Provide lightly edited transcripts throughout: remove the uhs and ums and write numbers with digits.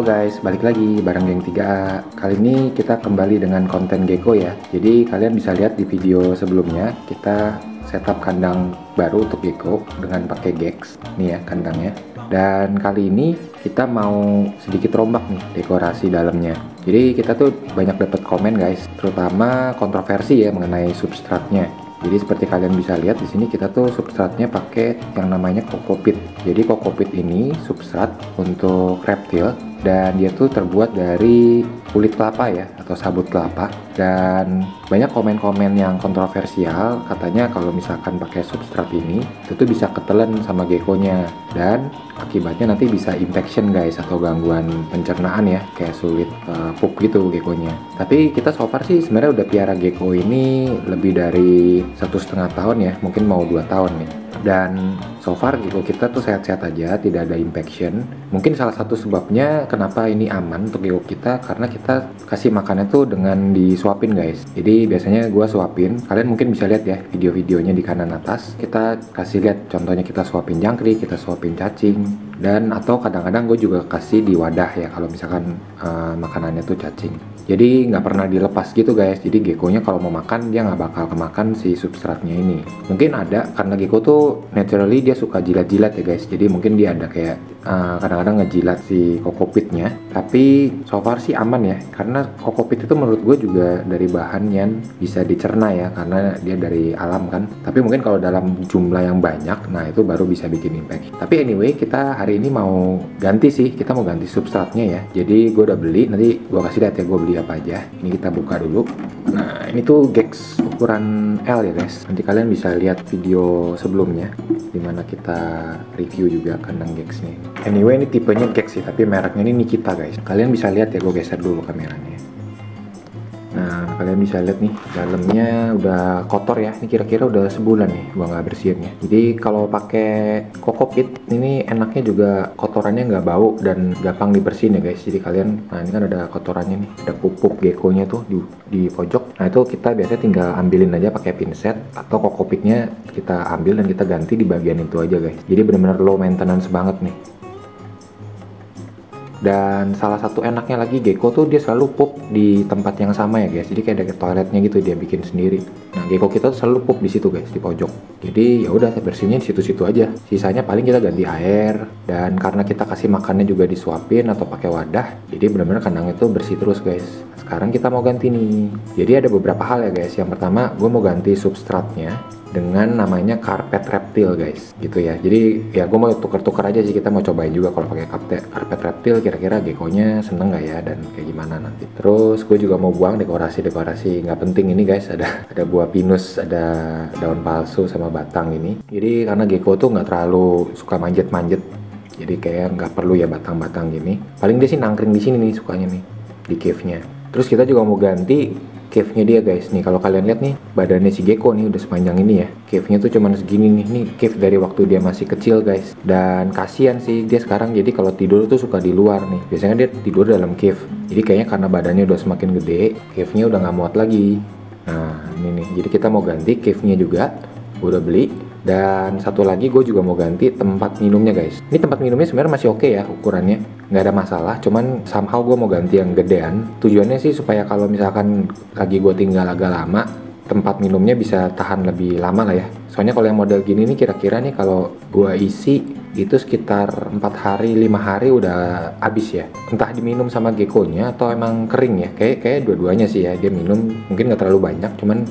Halo guys, balik lagi bareng geng 3A. Kali ini kita kembali dengan konten gecko ya. Jadi kalian bisa lihat di video sebelumnya kita setup kandang baru untuk gecko dengan pakai gex. Nih ya kandangnya. Dan kali ini kita mau sedikit rombak nih dekorasi dalamnya. Jadi kita tuh banyak dapat komen guys, terutama kontroversi ya mengenai substratnya. Jadi seperti kalian bisa lihat di sini kita tuh substratnya pakai yang namanya kokopit. Jadi kokopit ini substrat untuk reptil dan dia tuh terbuat dari kulit kelapa ya atau sabut kelapa. Dan banyak komen-komen yang kontroversial katanya kalau misalkan pakai substrat ini itu tuh bisa ketelan sama geckonya dan akibatnya nanti bisa infection guys atau gangguan pencernaan ya, kayak sulit pup gitu geckonya. Tapi kita so far sih sebenarnya udah piara gecko ini lebih dari 1,5 tahun ya, mungkin mau 2 tahun nih. Dan so far gitu kita tuh sehat-sehat aja, tidak ada infection. Mungkin salah satu sebabnya kenapa ini aman untuk gecko kita karena kita kasih makannya tuh dengan disuapin guys. Jadi biasanya gua suapin, kalian mungkin bisa lihat ya video-videonya di kanan atas. Kita kasih lihat contohnya kita suapin jangkrik, kita suapin cacing, dan atau kadang-kadang gue juga kasih di wadah ya kalau misalkan makanannya tuh cacing. Jadi nggak pernah dilepas gitu guys. Jadi geckonya kalau mau makan dia nggak bakal kemakan si substratnya ini. Mungkin ada karena gecko tuh naturally dia suka jilat-jilat ya guys. Jadi mungkin dia ada kayak kadang-kadang ngejilat si kokopitnya. Tapi so far sih aman ya. Karena kokopit itu menurut gue juga dari bahan yang bisa dicerna ya, karena dia dari alam kan. Tapi mungkin kalau dalam jumlah yang banyak, nah itu baru bisa bikin infeksi. Tapi anyway kita hari ini mau ganti sih. Kita mau ganti substratnya ya. Jadi gue udah beli. Nanti gue kasih lihat ya gue beli apa aja. Ini kita buka dulu. Nah ini tuh gex ukuran L ya guys. Nanti kalian bisa lihat video sebelumnya dimana kita review juga kandang gex nih. Anyway ini tipenya gex sih, tapi mereknya ini Nikita guys. Kalian bisa lihat ya, gue geser dulu kameranya. Nah kalian bisa lihat nih dalamnya udah kotor ya. Ini kira-kira udah sebulan nih gua nggak bersihinnya. Jadi kalau pakai kokopit ini enaknya juga kotorannya nggak bau dan gampang dibersihin ya guys. Jadi kalian, nah ini kan ada kotorannya nih, ada pup-pup geckonya tuh di pojok. Nah itu kita biasanya tinggal ambilin aja pakai pinset atau kokopitnya kita ambil dan kita ganti di bagian itu aja guys. Jadi benar-benar low maintenance banget nih. Dan salah satu enaknya lagi gecko tuh dia selalu pup di tempat yang sama ya guys. Jadi kayak ada toiletnya gitu dia bikin sendiri. Nah gecko kita tuh selalu pup di situ guys, di pojok. Jadi ya udah bersihnya di situ-situ aja. Sisanya paling kita ganti air, dan karena kita kasih makannya juga disuapin atau pakai wadah, jadi benar-benar kandangnya tuh bersih terus guys. Sekarang kita mau ganti nih. Jadi ada beberapa hal ya guys. Yang pertama gue mau ganti substratnya dengan namanya karpet reptil guys, gitu ya. Jadi ya gue mau tuker-tuker aja sih, kita mau cobain juga kalau pakai karpet reptil kira-kira geckonya seneng nggak ya dan kayak gimana nanti. Terus gue juga mau buang dekorasi nggak penting ini guys. Ada buah pinus, ada daun palsu sama batang ini. Jadi karena gecko tuh nggak terlalu suka manjet-manjet, jadi kayak nggak perlu ya batang-batang gini. Paling dia sih nangkring di sini nih sukanya nih, di cave-nya. Terus kita juga mau ganti cave-nya dia guys. Nih kalau kalian lihat nih badannya si gecko nih udah sepanjang ini ya. Cave-nya tuh cuman segini nih. Nih cave dari waktu dia masih kecil guys. Dan kasihan sih dia sekarang, jadi kalau tidur tuh suka di luar nih. Biasanya dia tidur dalam cave. Jadi kayaknya karena badannya udah semakin gede, cave-nya udah nggak muat lagi. Nah ini nih, jadi kita mau ganti cave-nya juga. Gue udah beli. Dan satu lagi gue juga mau ganti tempat minumnya guys. Ini tempat minumnya sebenarnya masih oke ya ukurannya, nggak ada masalah. Cuman somehow gue mau ganti yang gedean. Tujuannya sih supaya kalau misalkan lagi gue tinggal agak lama, tempat minumnya bisa tahan lebih lama lah ya. Soalnya kalau yang model gini nih kira-kira nih kalau gue isi itu sekitar 4 hari 5 hari udah habis ya. Entah diminum sama geckonya atau emang kering ya. Kayak dua-duanya sih ya. Dia minum mungkin nggak terlalu banyak, cuman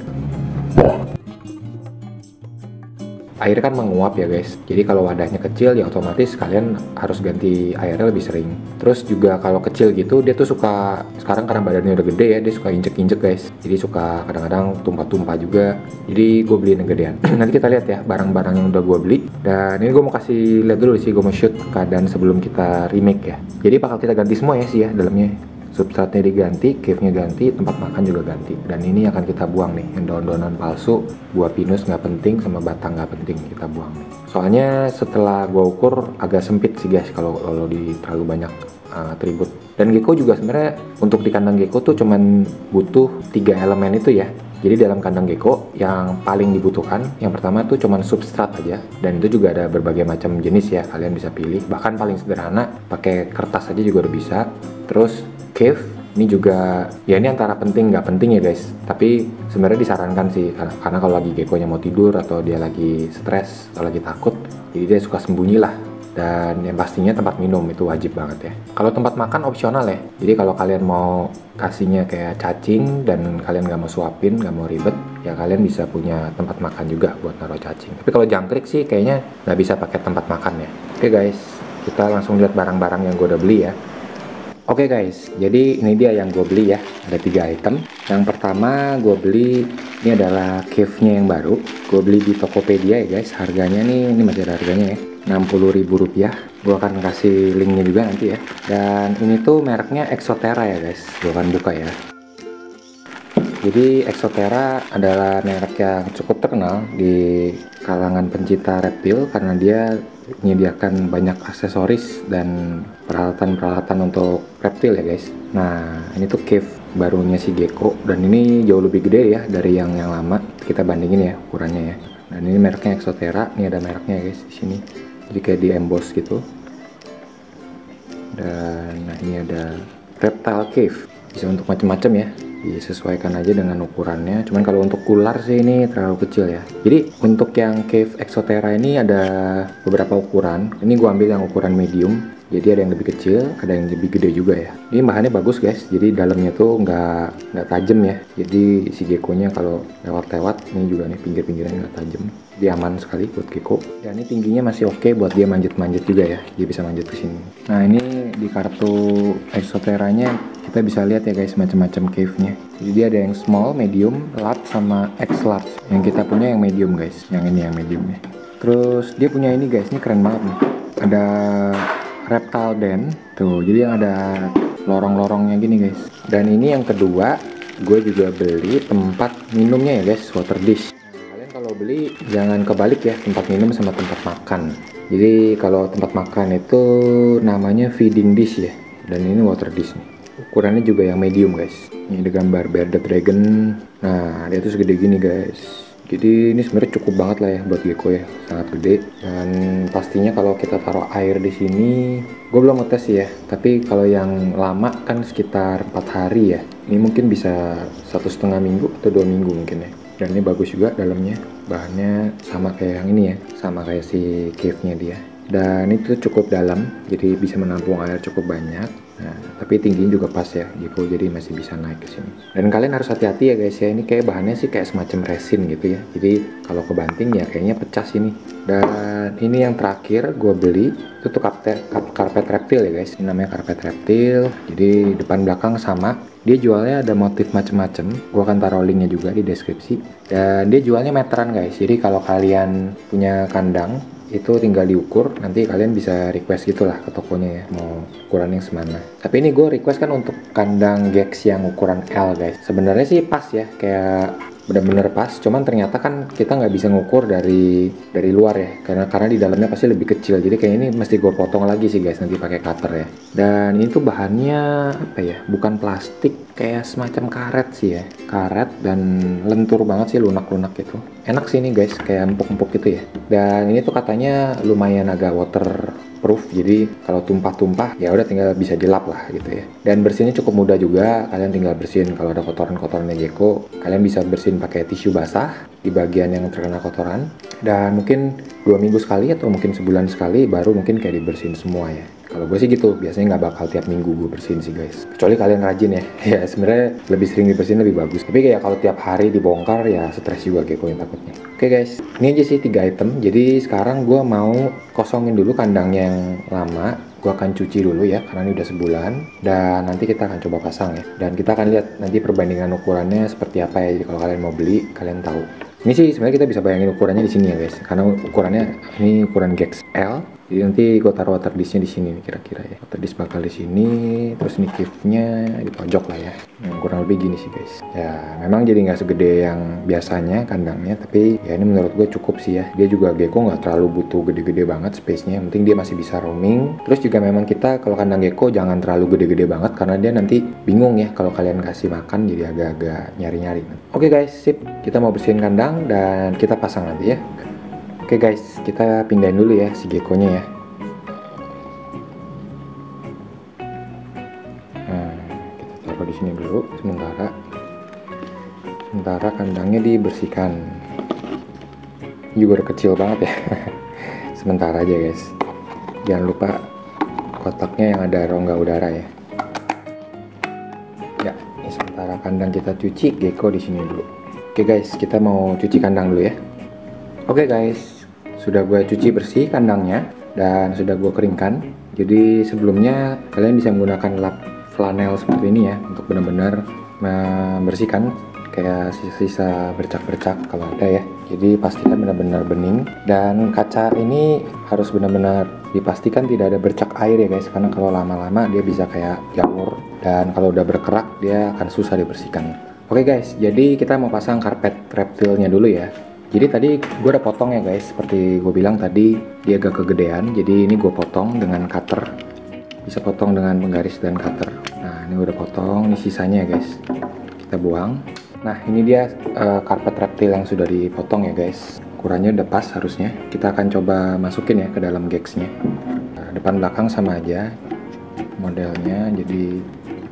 air kan menguap ya guys. Jadi kalau wadahnya kecil ya otomatis kalian harus ganti airnya lebih sering. Terus juga kalau kecil gitu dia tuh suka, sekarang karena badannya udah gede ya, dia suka injek-injek guys. Jadi suka kadang-kadang tumpah-tumpah juga. Jadi gue beliin yang gedean. Nanti kita lihat ya barang-barang yang udah gue beli. Dan ini gue mau kasih lihat dulu sih, gue mau shoot keadaan sebelum kita remake ya. Jadi bakal kita ganti semua ya sih ya dalamnya. Substratnya diganti, cave-nya ganti, tempat makan juga ganti. Dan ini akan kita buang nih, yang daun-daunan palsu, buah pinus nggak penting, sama batang nggak penting kita buang nih. Soalnya setelah gua ukur agak sempit sih guys kalau di terlalu banyak atribut. Dan gecko juga sebenarnya untuk di kandang gecko tuh cuman butuh 3 elemen itu ya. Jadi dalam kandang gecko yang paling dibutuhkan, yang pertama tuh cuman substrat aja, dan itu juga ada berbagai macam jenis ya, kalian bisa pilih. Bahkan paling sederhana pakai kertas aja juga udah bisa. Terus cave, ini juga ya ini antara penting nggak penting ya guys, tapi sebenarnya disarankan sih karena kalau lagi geckonya mau tidur atau dia lagi stres atau lagi takut, jadi dia suka sembunyi lah. Dan yang pastinya tempat minum itu wajib banget ya. Kalau tempat makan opsional ya, jadi kalau kalian mau kasihnya kayak cacing dan kalian nggak mau suapin, nggak mau ribet, ya kalian bisa punya tempat makan juga buat naruh cacing. Tapi kalau jangkrik sih kayaknya nggak bisa pakai tempat makan ya. Oke guys, kita langsung lihat barang-barang yang gue udah beli ya. Oke guys, jadi ini dia yang gue beli ya. Ada 3 item. Yang pertama gue beli, ini adalah cave-nya yang baru. Gue beli di Tokopedia ya guys. Harganya nih, ini masih ada harganya ya, Rp60.000. Gue akan kasih linknya juga nanti ya. Dan ini tuh mereknya Exoterra ya guys. Gue akan buka ya. Jadi Exoterra adalah merek yang cukup terkenal di kalangan pencinta reptil karena dia menyediakan banyak aksesoris dan peralatan-peralatan untuk reptil ya guys. Nah, ini tuh cave barunya si gecko dan ini jauh lebih gede ya dari yang lama. Kita bandingin ya ukurannya ya. Dan ini mereknya Exoterra, ini ada mereknya ya guys di sini. Jadi kayak di emboss gitu. Dan nah ini ada reptile cave. Bisa untuk macam-macam ya. Disesuaikan aja dengan ukurannya. Cuman kalau untuk ular sih ini terlalu kecil ya. Jadi untuk yang cave Exoterra ini ada beberapa ukuran. Ini gua ambil yang ukuran medium. Jadi ada yang lebih kecil, ada yang lebih gede juga ya. Ini bahannya bagus guys. Jadi dalamnya tuh nggak tajam ya. Jadi si gecko-nya kalau lewat-lewat, ini juga nih pinggir-pinggirnya nggak tajam. Dia aman sekali buat gecko. Dan ini tingginya masih oke buat dia manjat-manjat juga ya. Dia bisa manjat ke sini. Nah ini di kartu Exoterranya kita bisa lihat ya guys macam-macam cave-nya. Jadi dia ada yang small, medium, large, sama X large. Yang kita punya yang medium guys. Yang ini yang medium ya. Terus dia punya ini guys, ini keren banget nih. Ada reptile den tuh, jadi yang ada lorong-lorongnya gini guys. Dan ini yang kedua, gue juga beli tempat minumnya ya guys, water dish. Nah, kalian kalau beli jangan kebalik ya, tempat minum sama tempat makan. Jadi kalau tempat makan itu namanya feeding dish ya, dan ini water dish nih. Ukurannya juga yang medium guys. Ini ada gambar bearded dragon. Nah dia tuh segede gini guys. Jadi ini sebenarnya cukup banget lah ya buat gecko ya, sangat gede. Dan pastinya kalau kita taruh air di sini, gue belum ngetes sih ya. Tapi kalau yang lama kan sekitar 4 hari ya. Ini mungkin bisa 1,5 minggu atau 2 minggu mungkin ya. Dan ini bagus juga dalamnya. Bahannya sama kayak yang ini ya, sama kayak si cave-nya dia. Dan itu cukup dalam, jadi bisa menampung air cukup banyak. Nah, tapi tingginya juga pas ya, gecko, jadi masih bisa naik ke sini. Dan kalian harus hati-hati ya guys ya, ini kayak bahannya sih kayak semacam resin gitu ya. Jadi kalau kebanting ya kayaknya pecah sini. Dan ini yang terakhir gue beli, itu tuh karpet reptil ya guys. Ini namanya karpet reptil. Jadi depan belakang sama. Dia jualnya ada motif macem-macem. Gue akan taruh linknya juga di deskripsi. Dan dia jualnya meteran guys. Jadi kalau kalian punya kandang, itu tinggal diukur, nanti kalian bisa request gitulah ke tokonya ya, mau ukuran yang semana. Tapi ini gue request kan untuk kandang gex yang ukuran L guys. Sebenarnya sih pas ya, kayak bener-bener pas, cuman ternyata kan kita nggak bisa ngukur dari luar ya, karena di dalamnya pasti lebih kecil. Jadi kayak ini mesti gue potong lagi sih guys, nanti pakai cutter ya. Dan ini tuh bahannya apa ya, bukan plastik, kayak semacam karet sih ya, karet, dan lentur banget sih, lunak-lunak gitu. Enak sih ini guys, kayak empuk-empuk gitu ya. Dan ini tuh katanya lumayan agak waterproof, jadi kalau tumpah-tumpah ya udah tinggal bisa dilap lah gitu ya. Dan bersihnya cukup mudah juga, kalian tinggal bersihin kalau ada kotoran-kotorannya gecko, kalian bisa bersihin pakai tisu basah di bagian yang terkena kotoran. Dan mungkin 2 minggu sekali atau mungkin sebulan sekali baru mungkin kayak dibersihin semua ya. Kalau gue sih gitu, biasanya nggak bakal tiap minggu gue bersihin sih guys. Kecuali kalian rajin ya. Ya sebenarnya lebih sering dibersihin lebih bagus. Tapi kayak kalau tiap hari dibongkar ya stres juga gecko yang takutnya. Oke guys, ini aja sih 3 item. Jadi sekarang gue mau kosongin dulu kandang yang lama. Gue akan cuci dulu ya, karena ini udah sebulan. Dan nanti kita akan coba pasang ya. Dan kita akan lihat nanti perbandingan ukurannya seperti apa ya. Jadi kalau kalian mau beli, kalian tahu. Ini sih sebenarnya kita bisa bayangin ukurannya di sini ya guys. Karena ukurannya ini ukuran gex L. Jadi nanti gue taruh water disknya di sini nih kira-kira ya. Water disk bakal di sini, terus nih cave-nya di pojok lah ya. Kurang lebih gini sih guys. Ya memang jadi nggak segede yang biasanya kandangnya, tapi ya ini menurut gue cukup sih ya. Dia juga gecko nggak terlalu butuh gede-gede banget space-nya. Yang penting dia masih bisa roaming. Terus juga memang kita kalau kandang gecko jangan terlalu gede-gede banget karena dia nanti bingung ya kalau kalian kasih makan, jadi agak-agak nyari-nyari. Oke guys, sip. Kita mau bersihin kandang dan kita pasang nanti ya. Oke guys, kita pindahin dulu ya si gecko-nya ya. Nah, kita taruh di sini dulu sementara kandangnya dibersihkan. Ini juga udah kecil banget ya. Sementara aja guys. Jangan lupa kotaknya yang ada rongga udara ya. Ya, ini sementara kandang kita cuci, gecko di sini dulu. Oke guys, kita mau cuci kandang dulu ya. Oke guys, sudah gue cuci bersih kandangnya dan sudah gue keringkan. Jadi sebelumnya kalian bisa menggunakan lap flanel seperti ini ya untuk benar-benar membersihkan kayak sisa-sisa bercak-bercak kalau ada ya. Jadi pastikan benar-benar bening, dan kaca ini harus benar-benar dipastikan tidak ada bercak air ya guys, karena kalau lama-lama dia bisa kayak jamur, dan kalau udah berkerak dia akan susah dibersihkan. Oke guys, jadi kita mau pasang karpet reptilnya dulu ya. Jadi tadi gue udah potong ya guys, seperti gue bilang tadi dia agak kegedean, jadi ini gue potong dengan cutter. Bisa potong dengan penggaris dan cutter. Nah ini udah potong, ini sisanya ya guys, kita buang. Nah ini dia karpet reptil yang sudah dipotong ya guys. Ukurannya udah pas harusnya. Kita akan coba masukin ya ke dalam geksnya. Depan belakang sama aja modelnya, jadi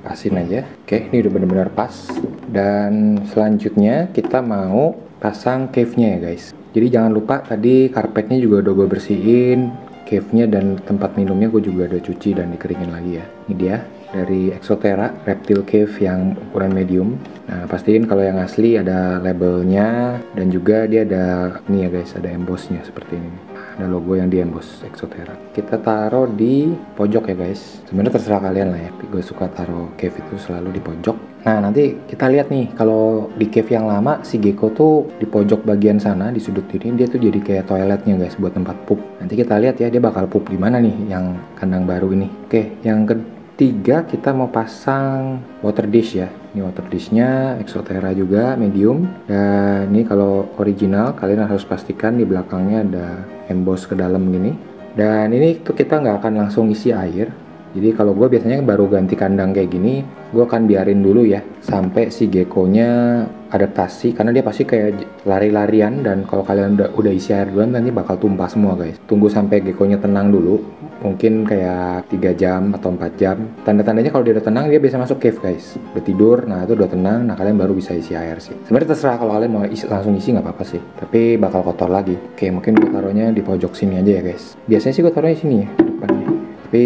pasin aja. Oke, ini udah benar-benar pas. Dan selanjutnya kita mau pasang cave-nya ya guys. Jadi jangan lupa tadi karpetnya juga udah gue bersihin, cave-nya dan tempat minumnya gue juga udah cuci dan dikeringin lagi ya. Ini dia dari Exoterra Reptile Cave yang ukuran medium. Nah pastiin kalau yang asli ada labelnya, dan juga dia ada ini ya guys, ada embossnya seperti ini. Ada logo yang di emboss Exoterra. Kita taruh di pojok ya guys. Sebenarnya terserah kalian lah ya, tapi gue suka taruh cave itu selalu di pojok. Nah nanti kita lihat nih, kalau di cave yang lama si gecko tuh di pojok bagian sana, di sudut ini dia tuh jadi kayak toiletnya guys, buat tempat pup. Nanti kita lihat ya dia bakal pup di mana nih yang kandang baru ini. Oke, yang ketiga kita mau pasang water dish ya. Ini water dishnya Exoterra juga medium, dan ini kalau original kalian harus pastikan di belakangnya ada emboss ke dalam gini. Dan ini tuh kita nggak akan langsung isi air. Jadi kalau gue biasanya baru ganti kandang kayak gini, gue akan biarin dulu ya sampai si gecko-nya adaptasi, karena dia pasti kayak lari-larian, dan kalau kalian udah isi air duluan nanti bakal tumpah semua guys. Tunggu sampai gecko-nya tenang dulu, mungkin kayak 3 jam atau 4 jam. Tanda-tandanya kalau dia udah tenang dia bisa masuk cave guys, udah tidur. Nah itu udah tenang, nah kalian baru bisa isi air sih. Sebenarnya terserah, kalau kalian mau langsung isi nggak apa-apa sih, tapi bakal kotor lagi. Oke, mungkin gue taruhnya di pojok sini aja ya guys. Biasanya sih gue taruhnya sini ya, depannya, tapi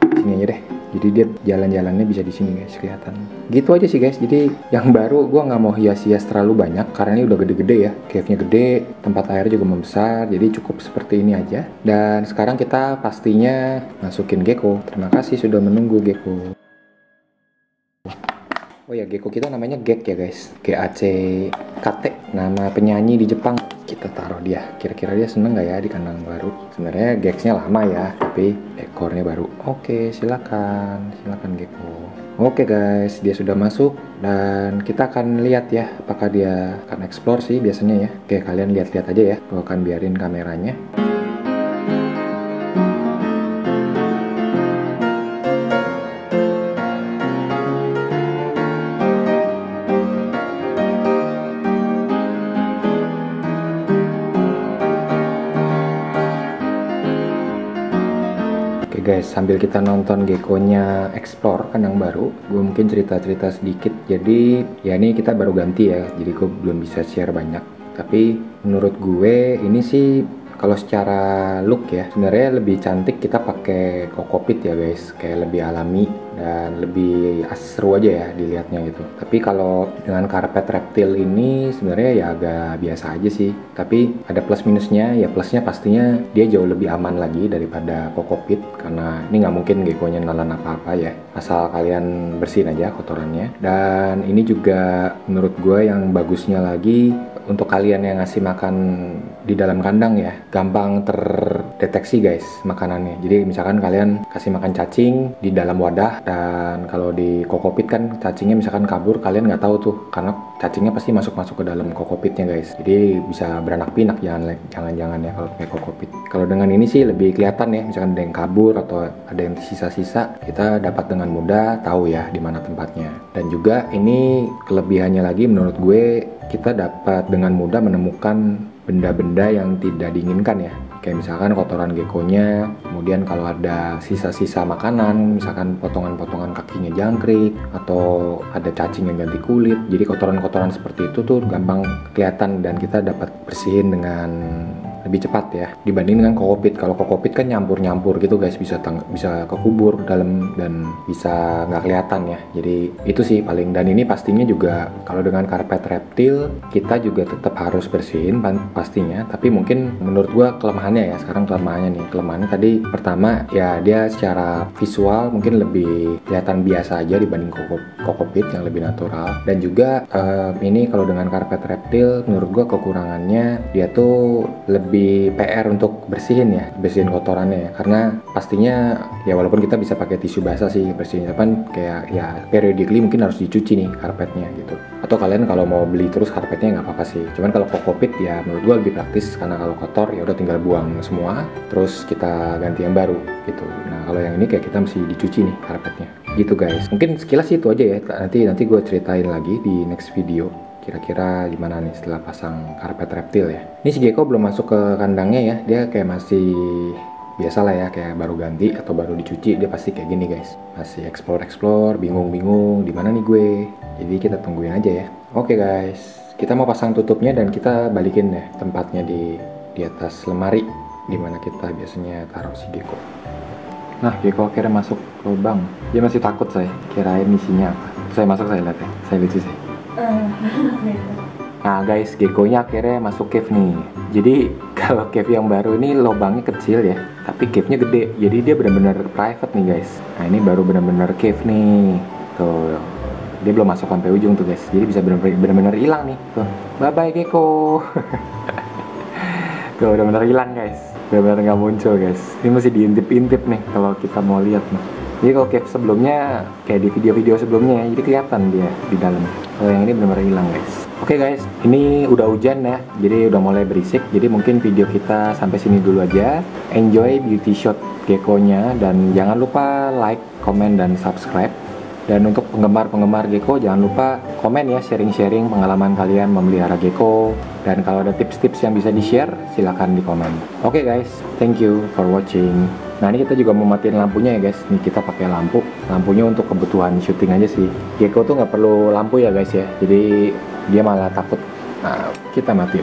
sini aja deh. Jadi dia jalan-jalannya bisa di sini guys, kelihatan. Gitu aja sih guys. Jadi yang baru gue nggak mau hias-hias terlalu banyak karena ini udah gede-gede ya. Cave-nya gede, tempat air juga membesar. Jadi cukup seperti ini aja. Dan sekarang kita pastinya masukin gecko. Terima kasih sudah menunggu gecko. Oh ya, gecko kita namanya Gek ya guys, G-A-C-K-T, nama penyanyi di Jepang. Kita taruh dia, kira-kira dia seneng nggak ya di kandang baru. Sebenarnya Geksnya lama ya, tapi ekornya baru. Oke, silakan gecko. Oke guys, dia sudah masuk, dan kita akan lihat ya apakah dia akan explore sih biasanya ya. Oke, kalian lihat-lihat aja ya, gue akan biarin kameranya. Guys, sambil kita nonton gecko-nya explore kandang baru, gue mungkin cerita-cerita sedikit. Jadi ya ini kita baru ganti ya, jadi gue belum bisa share banyak. Tapi menurut gue ini sih kalau secara look ya sebenarnya lebih cantik kita pakai kokopit ya guys, kayak lebih alami dan lebih seru aja ya dilihatnya gitu. Tapi kalau dengan karpet reptil ini sebenarnya ya agak biasa aja sih. Tapi ada plus minusnya, ya plusnya pastinya dia jauh lebih aman lagi daripada kokopit, karena ini nggak mungkin gecko-nya nelan apa-apa ya, asal kalian bersihin aja kotorannya. Dan ini juga menurut gue yang bagusnya lagi untuk kalian yang ngasih makan di dalam kandang ya, gampang deteksi guys makanannya. Jadi misalkan kalian kasih makan cacing di dalam wadah, dan kalau di kokopit kan cacingnya misalkan kabur, kalian nggak tahu tuh karena cacingnya pasti masuk ke dalam kokopitnya guys. Jadi bisa beranak pinak, jangan ya kalau pakai kokopit. Kalau dengan ini sih lebih kelihatan ya, misalkan ada yang kabur atau ada yang sisa-sisa, kita dapat dengan mudah tahu ya di mana tempatnya. Dan juga ini kelebihannya lagi menurut gue, kita dapat dengan mudah menemukan benda-benda yang tidak diinginkan ya. Kayak misalkan kotoran gekonya, kemudian kalau ada sisa-sisa makanan, misalkan potongan-potongan kakinya jangkrik, atau ada cacing yang ganti kulit. Jadi kotoran-kotoran seperti itu tuh gampang kelihatan dan kita dapat bersihin dengan lebih cepat ya dibanding dengan kokopit. Kalau kokopit kan nyampur-nyampur gitu guys, bisa kekubur dalam dan bisa nggak kelihatan ya. Jadi itu sih paling. Dan ini pastinya juga kalau dengan karpet reptil kita juga tetap harus bersihin pastinya, tapi mungkin menurut gua kelemahannya ya, sekarang kelemahannya tadi pertama ya, dia secara visual mungkin lebih kelihatan biasa aja dibanding kokopit yang lebih natural. Dan juga ini kalau dengan karpet reptil menurut gua kekurangannya dia tuh lebih PR untuk bersihin kotorannya ya, karena pastinya ya walaupun kita bisa pakai tisu basah sih bersihin, kan kayak ya periodically mungkin harus dicuci nih karpetnya gitu. Atau kalian kalau mau beli terus karpetnya nggak apa-apa sih, cuman kalau kokopit ya menurut gua lebih praktis karena kalau kotor ya udah tinggal buang semua terus kita ganti yang baru gitu. Nah kalau yang ini kayak kita mesti dicuci nih karpetnya gitu guys. Mungkin sekilas itu aja ya, nanti gue ceritain lagi di next video kira-kira gimana nih setelah pasang karpet reptil ya. Ini si gecko belum masuk ke kandangnya ya, dia kayak masih biasa lah ya, kayak baru ganti atau baru dicuci, dia pasti kayak gini guys, masih explore, bingung di mana nih gue. Jadi kita tungguin aja ya. Oke guys, kita mau pasang tutupnya dan kita balikin deh tempatnya di atas lemari dimana kita biasanya taruh si gecko. Nah, gecko akhirnya masuk ke lubang. Dia masih takut, saya kirain isinya apa. Saya masuk, saya lihat ya, saya lucu sih. Nah guys, geckonya akhirnya masuk cave nih. Jadi kalau cave yang baru ini lubangnya kecil ya, tapi cave-nya gede. Jadi dia benar-benar private nih guys. Nah ini baru benar-benar cave nih. Tuh, dia belum masuk sampai ujung tuh guys. Jadi bisa benar-benar hilang nih. Tuh, bye bye gecko. Tuh benar-benar hilang guys. Benar-benar nggak muncul guys. Ini masih diintip-intip nih kalau kita mau lihat nih. Jadi kalau cave sebelumnya kayak di video-video sebelumnya, jadi kelihatan dia di dalam. Kalau yang ini benar-benar hilang guys. Oke guys, ini udah hujan ya, jadi udah mulai berisik. Jadi mungkin video kita sampai sini dulu aja. Enjoy beauty shot gecko-nya dan jangan lupa like, comment, dan subscribe. Dan untuk penggemar gecko jangan lupa komen ya, sharing-sharing pengalaman kalian memelihara gecko. Dan kalau ada tips-tips yang bisa di-share, silahkan di komen. Oke guys, thank you for watching. Nah ini kita juga mau matiin lampunya ya guys. Nih kita pakai lampunya untuk kebutuhan syuting aja sih. Gecko tuh nggak perlu lampu ya guys ya, jadi dia malah takut. Nah kita matiin.